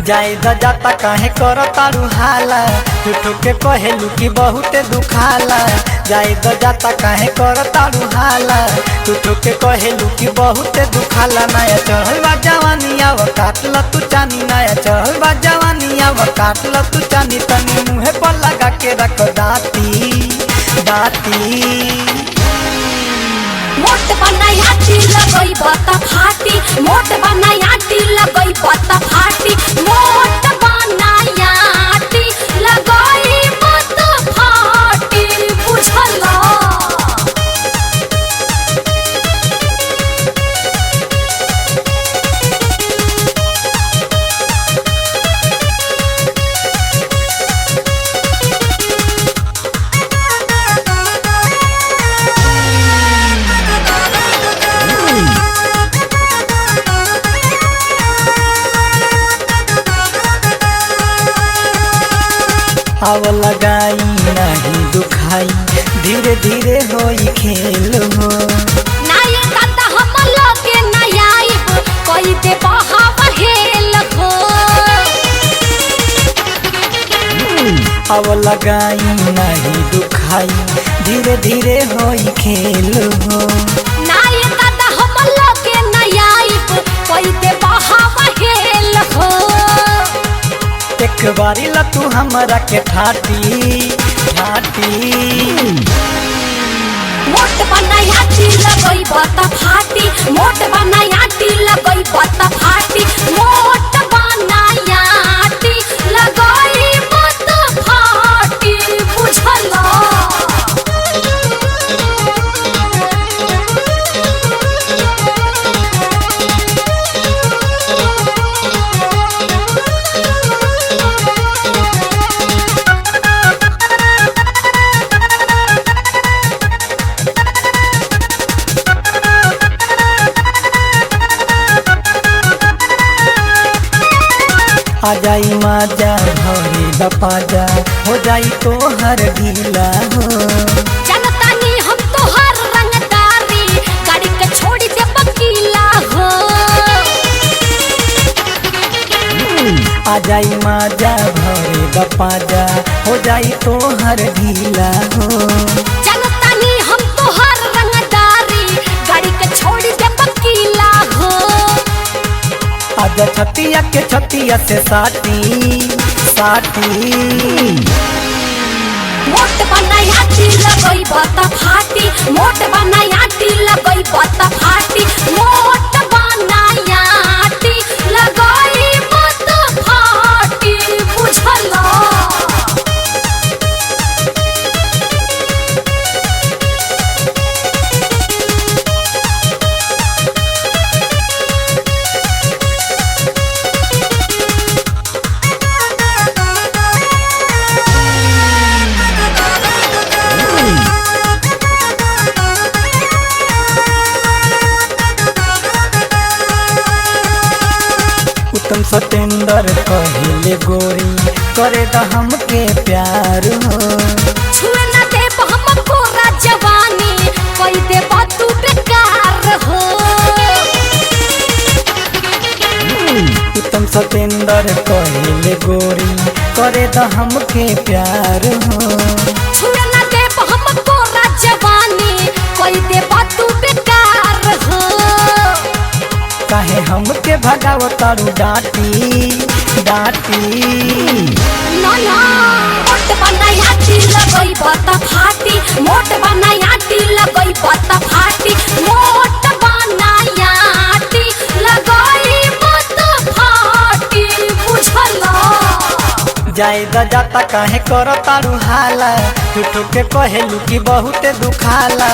जाए जाता काहे कर तारू हाला झूठो के कहेलू कि बहुते दुखाला। जाए जाता काहे कर तारू हाला झूठो के कहेलू कि बहुते दुखाला। नया चढ़ल बा जवानी आव काटल तू चानी, नया चढ़ल बा जवानी आव काटल तू चानी। तनी मुँहे पर लगा के रख दाती दाती। मोट बनाया लगई बता फाटी, मोट बनाया लगई बता फाटी, मोट बनाया लगई बता फाटी बुझला। आव लगाई नहीं दुखाई धीरे धीरे होई खेल हो। नाये दादा हम लोगे नयाइब कोई दे बहाव हेल हो। आव लगाई नहीं दुखाई धीरे धीरे होई खेल हो। नाये दादा हम लोगे नयाइब कोई दे बहाव हेल हो। एक बारी ला तू हमरा के ठाटी ठाटी। मोट बनाया लगई बता फाटी, मोट बनाया लगई बता फाटी, मोट बनाया लगई बता फाटी बुझला। आ जाई माजा भरी दपाजा हो जाई तो हर ढीला हो। जनतानी हम तो हर रंगदारी गाड़ी के छोड़ी दे बकीला हो। आ जाई माजा भरी दपाजा हो जाई तो हर ढीला हो। जनतानी हम तो हर रंगदारी गाड़ी के छोड़ी दे बकीला हो। आजा छतिया के छतिया से साटी साटी। मोट बनाया लगई बता फाटी, मोट बनाया लगई बता फाटी, मोट बनाया लगई बता फाटी बुझला। उत्तम सतेंद्र कहले गोरी करे द हमके प्यार हो। छुए न दे हमको जवानी कोई दे तू बेकार हो। उत्तम सतेंद्र कहले गोरी करे द हमके प्यार हो। छुए न दे हमको जवानी कोई दे तू बेकार हो। काहे हमके भगाव तारू डाटी डाटी। ना ना मोट बनाया लगई बता फाटी, मोट बनाया लगई बता फाटी, मोट बनाया लगई बता फाटी बुझला। जाए जाता काहे कर तारू हाला झूठो के कहेलू कि बहुते दुखाला।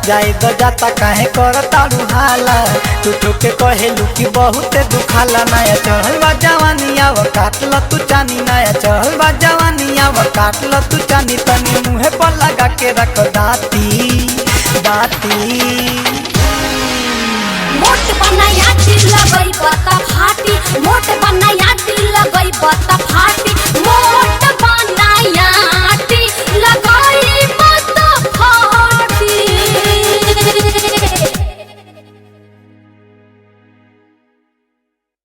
जाई द जाता काहे कर तारू हाला तू ठोके कहेलू कि बहुते दुखाला नया चढ़ल बा जवानिया व काटल तू चानी नया चढ़ल बा जवानिया व काटल तू चानी तनी मुँहे पर लगा के रख दाती दाती मोट बनाया दिल लगई बता फाटी मोट बनाया दिल लगई बता फाटी मोट